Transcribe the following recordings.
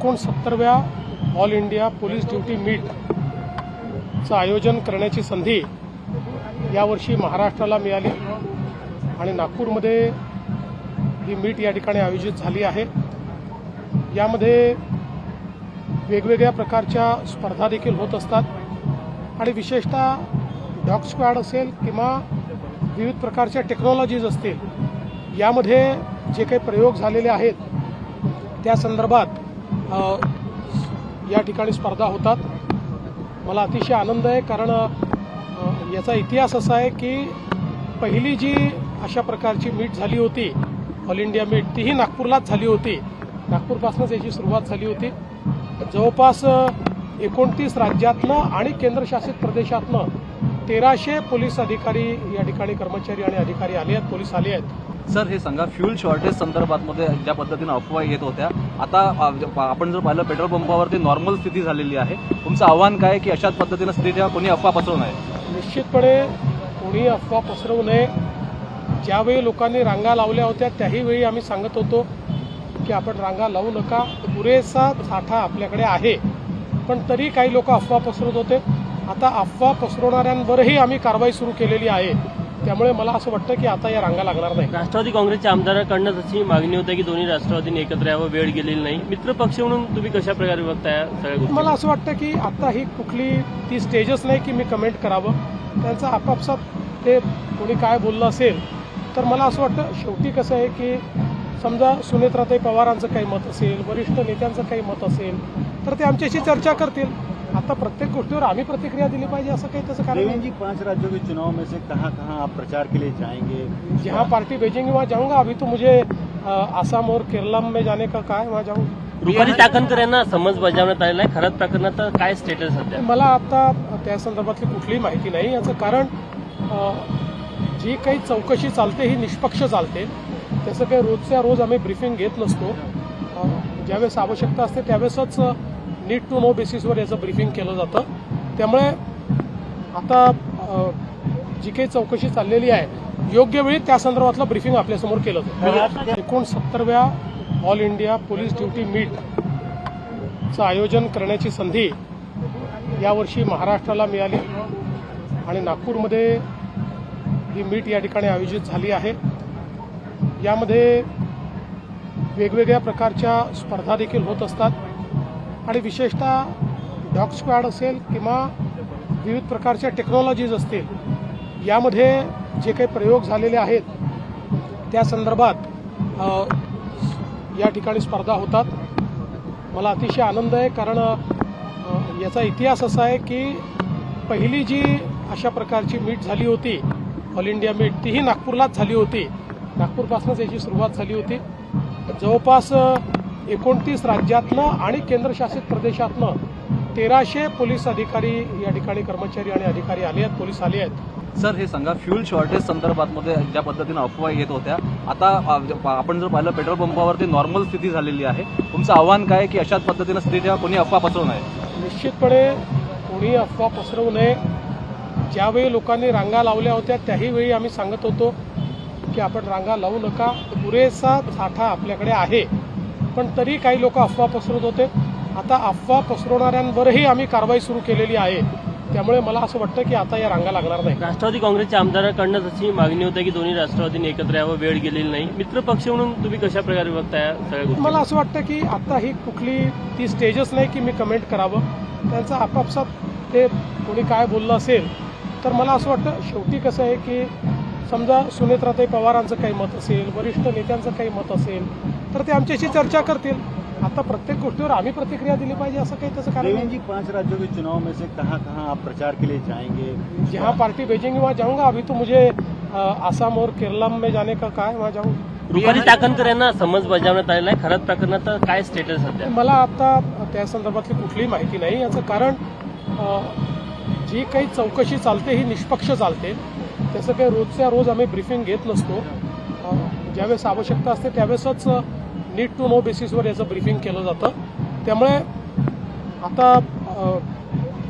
69व्या all India police duty मीटचं आयोजन करण्याची संधी यावर्षी महाराष्ट्राला मिळाली आणि नागपूरमध्ये ही मीट या ठिकाणी आयोजित झाली आहे। यामध्ये वेगवेगळ्या प्रकारच्या स्पर्धा देखील होत असतात आणि विशेषतः डॉग स्क्वॉड असेल किंवा विविध प्रकारच्या टेक्नॉलॉजीज असतील यामध्ये जे काही प्रयोग झालेले आहेत त्या संदर्भात या ठिकाणी स्पर्धा होतात। मला अतिशय आनंद आहे कारण याचा इतिहास असा आहे की पहिली जी अशा प्रकारची मीट झाली होती ऑल इंडिया मीट तीही नागपूरलाच झाली होती। नागपूरपासूनच याची सुरुवात झाली होती। जवळपास 29 राज्यातनं आणि केंद्रशासित प्रदेशातनं 1300 पोलीस अधिकारी या ठिकाणी कर्मचारी आणि अधिकारी आले आहेत, पोलीस आले आहेत। सर हे सांगा, फ्यूल शॉर्टेज संदर्भात ज्या पद्धतीने अफवा येत होत्या, आता आपण जर पाहिलं पेट्रोल पंपावरती नॉर्मल स्थिती झालेली आहे, तुमचं आव्हान काय की अशाच पद्धतीने स्थितीच्या कोणी अफवा पसरवू नये? निश्चितपणे कोणी अफवा पसरवू नये। ज्यावेळी लोकांनी रांगा लावल्या होत्या त्याही वेळी आम्ही सांगत होतो की आपण रांगा लावू नका, पुरेसा साठा आपल्याकडे आहे, पण तरी काही लोक अफवा पसरवत होते। आता अफवा पसरवणाऱ्यांवरही आम्ही कारवाई सुरू केलेली आहे, त्यामुळे मला असं वाटतं की आता या रांगा लागणार नाही। राष्ट्रवादी काँग्रेसच्या आमदारांकडून तशी मागणी होती की दोन्ही राष्ट्रवादींनी एकत्र यावं, वेळ गेलेली नाही। मित्र पक्ष म्हणून तुम्ही कशा प्रकारे बघताय सगळ्या गोष्टी? मला असं वाटतं की आता ही कुठली ती स्टेजच नाही की मी कमेंट करावं, त्यांचं आपापसात ते कोणी काय बोललं असेल तर मला असं वाटतं शेवटी कसं आहे की समजा सुनेत्राताई पवारांचं काही मत असेल, वरिष्ठ नेत्यांचं काही मत असेल तर ते आमच्याशी चर्चा करतील। आता प्रत्येक गोष्टीवर आम्ही प्रतिक्रिया दिली पाहिजे असं काही तसं कारण नहीं। 5 राज्यों के चुनाव में से कहाँ आप प्रचार के लिए जाएंगे? जहाँ पार्टी भेजेंगे वहाँ जाऊंगा। अभी तो मुझे आसाम और केरला में जाने का कहा है, वहाँ जाऊंगा। रुपाली चाकणकर यांना समज बजावण्यात आलेला आहे, खरंच प्रकरणात काय स्टेटस सध्या? मला आता त्या संदर्भातली कुठलीही माहिती नाही। याचं कारण जी काही चौकशी चालते ही निष्पक्ष चालते, त्याचं काही रोजच्या रोज आम्ही ब्रीफिंग घेत नसतो। ज्यावेळेस आवश्यकता असते त्यावेळेसच नीड टू नो बेसिसवर याचं ब्रीफिंग केलं जातं। त्यामुळे आता जी काही चौकशी चाललेली आहे योग्य वेळी त्या संदर्भातलं ब्रीफिंग आपल्यासमोर केलं जातं। 69व्या ऑल इंडिया पोलीस ड्युटी मीटचं आयोजन करण्याची संधी यावर्षी महाराष्ट्राला मिळाली आणि नागपूरमध्ये ही मीट या ठिकाणी आयोजित झाली आहे। यामध्ये वेगवेगळ्या प्रकारच्या स्पर्धा देखील होत असतात आणि विशेषतः डॉग स्क्वॉड असेल किंवा विविध प्रकारच्या टेक्नॉलॉजीज असतील यामध्ये जे काही प्रयोग झालेले आहेत त्या संदर्भात या ठिकाणी स्पर्धा होतात। मला अतिशय आनंद आहे कारण याचा इतिहास असा आहे की पहिली जी अशा प्रकारची मीट झाली होती ऑल इंडिया मीट तीही नागपूरलाच झाली होती। नागपूरपासूनच याची सुरुवात झाली होती। जवळपास 29 राज्यातनं आणि केंद्रशासित प्रदेशातनं 1300 पोलीस अधिकारी या ठिकाणी कर्मचारी आणि अधिकारी आले आहेत, पोलीस आले आहेत। सर हे सांगा, फ्यूल शॉर्टेज संदर्भात ज्या पद्धतीने अफवा येत होत्या, आता आपण जर पाहिलं पेट्रोल पंपावरती नॉर्मल स्थिती झालेली आहे, तुमचं आव्हान काय की अशाच पद्धतीने स्थितीच्या कोणी अफवा पसरवू नये? निश्चितपणे कोणी अफवा पसरवू नये। ज्यावेळी लोकांनी रांगा लावल्या होत्या त्याही वेळी आम्ही सांगत होतो की आपण रांगा लावू नका, पुरेसा साठा आपल्याकडे आहे, पण तरी काही लोक अफवा पसरवत होते। आता अफवा पसरवणाऱ्यांवरही आम्ही कारवाई सुरू केलेली आहे, त्यामुळे मला असं वाटतं की आता या रांगा लागणार नाही। राष्ट्रवादी काँग्रेसच्या आमदारांकडून तशी मागणी होती की दोन्ही राष्ट्रवादींनी एकत्र यावं, वेळ गेलेली नाही। मित्र पक्ष म्हणून तुम्ही कशा प्रकारे बघताय सगळ्या गोष्टी? मला असं वाटतं की आता ही कुठली ती स्टेजच नाही की मी कमेंट करावं, त्यांचं आपापसात ते कोणी काय बोललं असेल तर मला असं वाटतं शेवटी कसं आहे की समजा सुनेत्राताई पवारांचं काही मत असेल, वरिष्ठ नेत्यांचं काही मत असेल तर ते आमच्याशी चर्चा करतील। आता प्रत्येक गोष्टीवर आम्ही प्रतिक्रिया दिली पाहिजे असं काही तसं कारण नहीं। 5 राज्यों के चुनाव में से कहाँ आप प्रचार के लिए जाएंगे? जहाँ पार्टी भेजेंगे वहाँ जाऊंगा। अभी तो मुझे आसाम और केरला में जाने का कहा है, वहाँ जाऊंगा। रुपाली चाकणकर यांना समज बजावण्यात आलेला आहे, खरंच प्रकरणात काय स्टेटस सध्या? मला आता त्या संदर्भातली कुठलीही माहिती नाही। याचं कारण जी काही चौकशी चालते ही निष्पक्ष चालते, त्याचं काही रोजच्या रोज आम्ही ब्रीफिंग घेत नसतो। ज्यावेळेस आवश्यकता असते त्यावेळेसच नीड टू नो बेसिसवर याचं ब्रीफिंग केलं जातं। त्यामुळे आता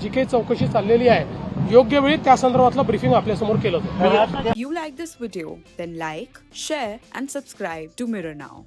जी काही चौकशी चाललेली आहे योग्य वेळी त्या संदर्भातलं ब्रीफिंग आपल्यासमोर केलं जातं। You like this video? Then like, share and subscribe to Mirror Now.